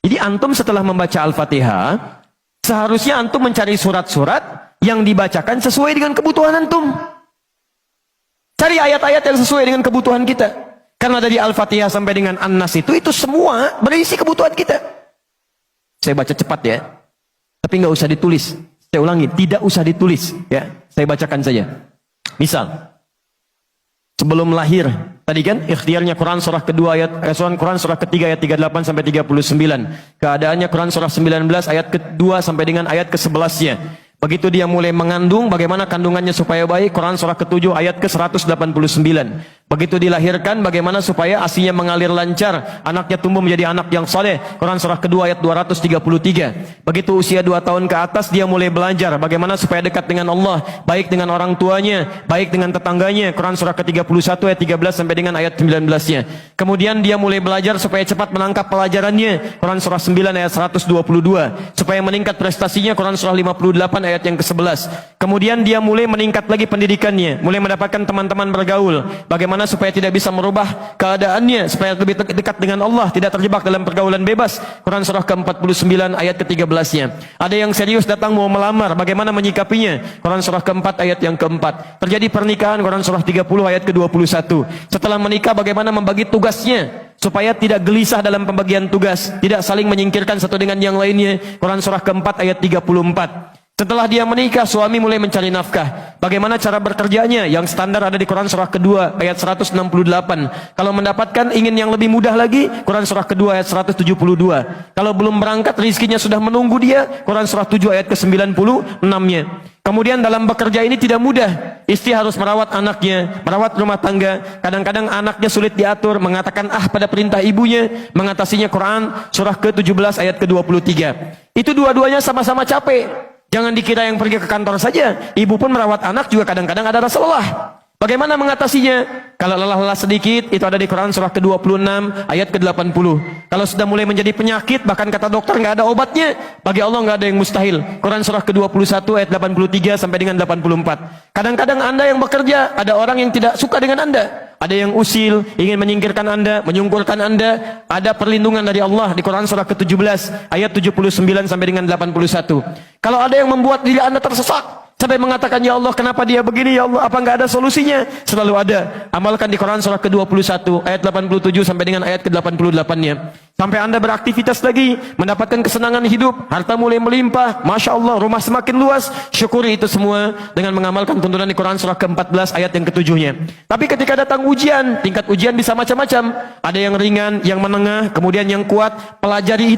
Jadi antum setelah membaca Al-Fatihah, seharusnya antum mencari surat-surat yang dibacakan sesuai dengan kebutuhan antum. Cari ayat-ayat yang sesuai dengan kebutuhan kita. Karena dari Al-Fatihah sampai dengan An-Nas itu semua berisi kebutuhan kita. Saya baca cepat ya. Tapi nggak usah ditulis. Saya ulangi, tidak usah ditulis. Ya, saya bacakan saja. Misal, sebelum lahir, tadi kan ikhtiarnya Quran surah kedua ayat Quran surah ketiga ayat 38 sampai 39. Keadaannya Quran surah 19 ayat kedua sampai dengan ayat ke-11-nya. Begitu dia mulai mengandung, bagaimana kandungannya supaya baik, Quran surah ke-7 ayat ke-189. Begitu dilahirkan, bagaimana supaya ASI-nya mengalir lancar, anaknya tumbuh menjadi anak yang saleh, Quran surah kedua ayat 233. Begitu usia 2 tahun ke atas, dia mulai belajar bagaimana supaya dekat dengan Allah, baik dengan orang tuanya, baik dengan tetangganya, Quran surah ke-31 ayat 13 sampai dengan ayat 19-nya. Kemudian dia mulai belajar supaya cepat menangkap pelajarannya, Quran surah 9 ayat 122. Supaya meningkat prestasinya, Quran surah 58 ayat yang ke-11. Kemudian dia mulai meningkat lagi pendidikannya, mulai mendapatkan teman-teman bergaul, bagaimana supaya tidak bisa merubah keadaannya, supaya lebih dekat dengan Allah, tidak terjebak dalam pergaulan bebas, Quran surah ke-49 ayat ke-13-nya. Ada yang serius datang mau melamar, bagaimana menyikapinya, Quran surah ke-4 ayat yang ke-4. Terjadi pernikahan, Quran surah 30 ayat ke-21. Setelah menikah, bagaimana membagi tugasnya supaya tidak gelisah dalam pembagian tugas, tidak saling menyingkirkan satu dengan yang lainnya, Quran surah ke-4 ayat 34. Setelah dia menikah, suami mulai mencari nafkah. Bagaimana cara bekerjanya? Yang standar ada di Quran surah kedua ayat 168. Kalau mendapatkan ingin yang lebih mudah lagi, Quran surah kedua ayat 172. Kalau belum berangkat, rizkinya sudah menunggu dia, Quran surah 7 ayat ke-96-nya. Kemudian dalam bekerja ini tidak mudah. Istri harus merawat anaknya, merawat rumah tangga. Kadang-kadang anaknya sulit diatur, mengatakan pada perintah ibunya, mengatasinya, Quran surah ke-17 ayat ke-23. Itu dua-duanya sama-sama capek. Jangan dikira yang pergi ke kantor saja. Ibu pun merawat anak juga kadang-kadang ada rasa lelah. Bagaimana mengatasinya? Kalau lelah-lelah sedikit, itu ada di Quran surah ke-26 ayat ke-80. Kalau sudah mulai menjadi penyakit, bahkan kata dokter nggak ada obatnya, bagi Allah nggak ada yang mustahil. Quran surah ke-21 ayat 83 sampai dengan 84. Kadang-kadang Anda yang bekerja, ada orang yang tidak suka dengan Anda. Ada yang usil, ingin menyingkirkan Anda, menyungkurkan Anda. Ada perlindungan dari Allah di Quran surah ke-17 ayat 79 sampai dengan 81. Kalau ada yang membuat diri Anda tersesat sampai mengatakan, ya Allah kenapa dia begini, ya Allah apa nggak ada solusinya, selalu ada. Amalkan di Quran surah ke-21 ayat 87 sampai dengan ayat ke-88-nya. Sampai Anda beraktivitas lagi, mendapatkan kesenangan hidup, harta mulai melimpah, Masya Allah, rumah semakin luas, syukuri itu semua dengan mengamalkan tuntunan di Quran surah ke-14 ayat yang ke-7-nya. Tapi ketika datang ujian, tingkat ujian bisa macam-macam. Ada yang ringan, yang menengah, kemudian yang kuat. Pelajari itu.